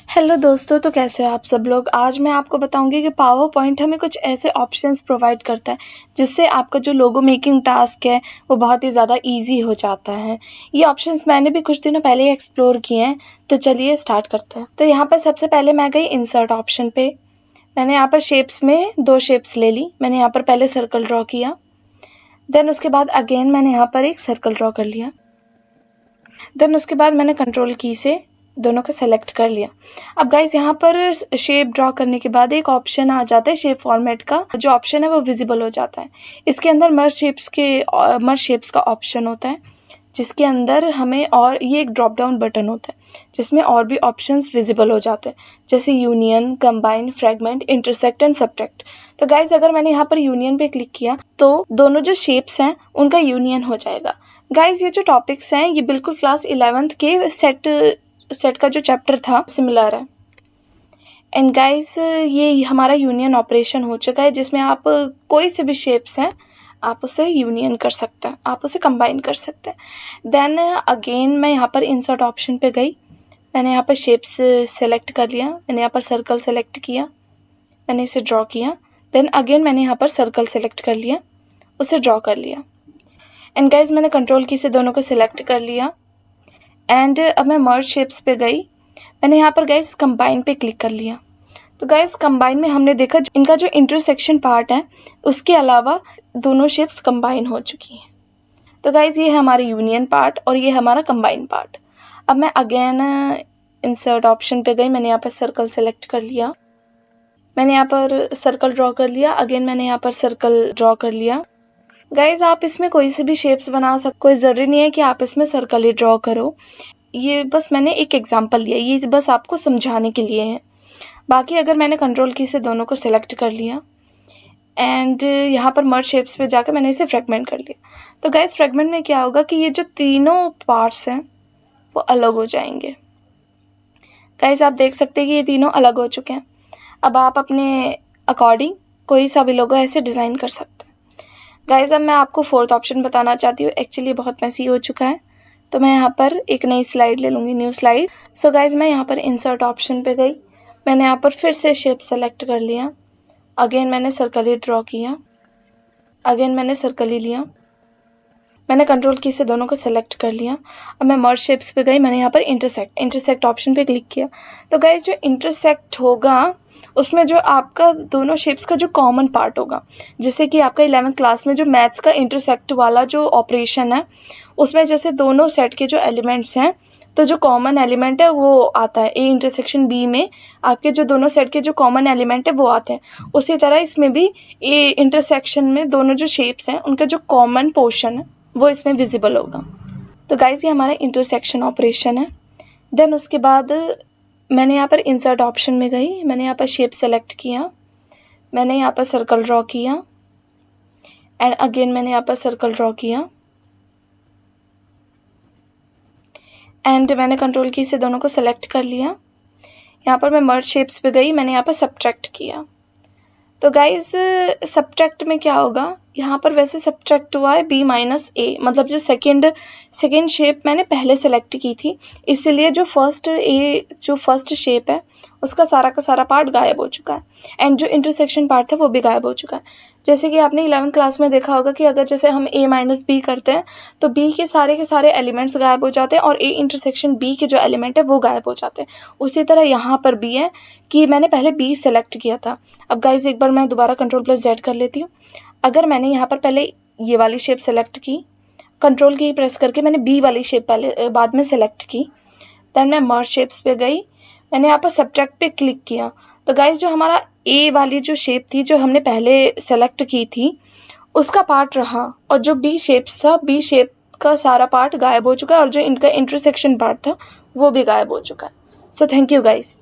Hello दोस्तों, तो कैसे हो आप सब लोग। आज मैं आपको बताऊंगी कि पावर पॉइंट हमें कुछ ऐसे ऑप्शंस प्रोवाइड करता है जिससे आपका जो लोगो मेकिंग टास्क है वो बहुत ही ज़्यादा इजी हो जाता है। ये ऑप्शंस मैंने भी कुछ दिनों पहले ही एक्सप्लोर किए हैं, तो चलिए स्टार्ट करते हैं। तो यहाँ पर सबसे पहले मैं गई इंसर्ट ऑप्शन पे। मैंने यहाँ पर शेप्स में 2 शेप्स ले ली। मैंने यहाँ पर पहले सर्कल ड्रॉ किया, देन उसके बाद अगेन मैंने यहाँ पर एक सर्कल ड्रॉ कर लिया। देन उसके बाद मैंने कंट्रोल की से दोनों को सेलेक्ट कर लिया। अब गाइज यहाँ पर शेप ड्रॉ करने के बाद एक ऑप्शन आ जाता है शेप फॉर्मेट का। जो ऑप्शन है वो विजिबल हो जाता है। इसके अंदर मर्ज शेप्स का ऑप्शन होता है, जिसके अंदर हमें और ये एक ड्रॉप डाउन बटन होता है जिसमें और भी ऑप्शंस विजिबल हो जाते हैं, जैसे union, combine, fragment, intersect and subtract. तो गाइज अगर मैंने यहाँ पर यूनियन पे क्लिक किया तो दोनों जो शेप्स हैं उनका यूनियन हो जाएगा। गाइज ये जो टॉपिक्स हैं ये बिल्कुल क्लास 11th के सेट का जो चैप्टर था सिमिलर है। एंड गाइज ये हमारा यूनियन ऑपरेशन हो चुका है, जिसमें आप कोई से भी शेप्स हैं आप उसे यूनियन कर सकते हैं, आप उसे कंबाइन कर सकते हैं। देन अगेन मैं यहाँ पर इंसर्ट ऑप्शन पे गई। मैंने यहाँ पर शेप्स सेलेक्ट कर लिया। मैंने यहाँ पर सर्कल सेलेक्ट किया, मैंने इसे ड्रॉ किया। देन अगेन मैंने यहाँ पर सर्कल सेलेक्ट कर लिया, उसे ड्रॉ कर लिया। एंड गाइज मैंने कंट्रोल की से दोनों को सिलेक्ट कर लिया। एंड अब मैं मर्ज शेप्स पे गई। मैंने यहाँ पर गाइज कंबाइन पे क्लिक कर लिया। तो गाइज कंबाइन में हमने देखा इनका जो इंटरसेक्शन पार्ट है उसके अलावा दोनों शेप्स कंबाइन हो चुकी हैं। तो गाइज ये है हमारा यूनियन पार्ट और ये हमारा कंबाइन पार्ट। अब मैं अगेन इंसर्ट ऑप्शन पे गई। मैंने यहाँ पर सर्कल सेलेक्ट कर लिया। मैंने यहाँ पर सर्कल ड्रॉ कर लिया। अगेन मैंने यहाँ पर सर्कल ड्रॉ कर लिया। गाइज आप इसमें कोई से भी शेप्स बना सकते, कोई ज़रूरी नहीं है कि आप इसमें सर्कल ही ड्रॉ करो। ये बस मैंने एक एग्जांपल लिया, ये बस आपको समझाने के लिए है। बाकी अगर मैंने कंट्रोल की से दोनों को सिलेक्ट कर लिया एंड यहाँ पर मर्ज शेप्स पे जाकर मैंने इसे फ्रेगमेंट कर लिया। तो गाइस फ्रेगमेंट में क्या होगा कि ये जो तीनों पार्ट्स हैं वो अलग हो जाएंगे। गाइस आप देख सकते हैं कि ये तीनों अलग हो चुके हैं। अब आप अपने अकॉर्डिंग कोई सा भी लोगो ऐसे डिज़ाइन कर सकते हैं। गाइस अब मैं आपको 4th ऑप्शन बताना चाहती हूँ। एक्चुअली बहुत मैसी हो चुका है, तो मैं यहाँ पर एक नई स्लाइड ले लूँगी, न्यू स्लाइड। सो गाइज मैं यहाँ पर इंसर्ट ऑप्शन पे गई। मैंने यहाँ पर फिर से शेप सेलेक्ट कर लिया। अगेन मैंने सर्कल ही ड्रॉ किया। अगेन मैंने सर्कल ही लिया। मैंने कंट्रोल की से दोनों को सेलेक्ट कर लिया। अब मैं मर्ज शेप्स पे गई। मैंने यहाँ पर इंटरसेक्ट ऑप्शन पे क्लिक किया। तो गाइज जो इंटरसेक्ट होगा उसमें जो आपका दोनों शेप्स का जो कॉमन पार्ट होगा, जैसे कि आपका 11th क्लास में जो मैथ्स का इंटरसेक्ट वाला जो ऑपरेशन है उसमें जैसे दोनों सेट के जो एलिमेंट्स हैं तो जो कॉमन एलिमेंट है वो आता है ए इंटरसेक्शन बी में, आपके जो दोनों सेट के जो कॉमन एलिमेंट है वो आते हैं। उसी तरह इसमें भी ए इंटरसेक्शन में दोनों जो शेप्स हैं उनका जो कॉमन पोर्शन है वो इसमें विजिबल होगा। तो गाइज ये हमारा इंटरसेक्शन ऑपरेशन है। देन उसके बाद मैंने यहाँ पर इंसर्ट ऑप्शन में गई। मैंने यहाँ पर शेप सेलेक्ट किया। मैंने यहाँ पर सर्कल ड्रॉ किया एंड अगेन मैंने यहाँ पर सर्कल ड्रॉ किया एंड मैंने कंट्रोल की से दोनों को सेलेक्ट कर लिया। यहाँ पर मैं मर्ज शेप्स पे गई। मैंने यहाँ पर सबट्रैक्ट किया। तो गाइज सबट्रैक्ट में क्या होगा, यहाँ पर वैसे सबट्रैक्ट हुआ है b माइनस ए, मतलब जो सेकेंड शेप मैंने पहले सेलेक्ट की थी, इसलिए जो फर्स्ट शेप है उसका सारा का सारा पार्ट गायब हो चुका है एंड जो इंटरसेक्शन पार्ट था वो भी गायब हो चुका है। जैसे कि आपने 11th क्लास में देखा होगा कि अगर जैसे हम a माइनस बी करते हैं तो b के सारे एलिमेंट्स गायब हो जाते हैं और a इंटरसेक्शन b के जो एलिमेंट है वो गायब हो जाते हैं। उसी तरह यहाँ पर भी है कि मैंने पहले b सेलेक्ट किया था। अब गाइज एक बार मैं दोबारा Ctrl+Z कर लेती हूँ। अगर मैंने यहाँ पर पहले ये वाली शेप सेलेक्ट की, कंट्रोल की प्रेस करके मैंने बी वाली शेप पहले बाद में सेलेक्ट की, देन मैं मर्ज शेप्स पे गई। मैंने यहाँ पर सबट्रैक्ट पे क्लिक किया। तो गाइज जो हमारा ए वाली जो शेप थी जो हमने पहले सेलेक्ट की थी उसका पार्ट रहा और जो बी शेप्स था, बी शेप का सारा पार्ट गायब हो चुका है और जो इनका इंटरसेक्शन पार्ट था वो भी गायब हो चुका है। So thank you guys.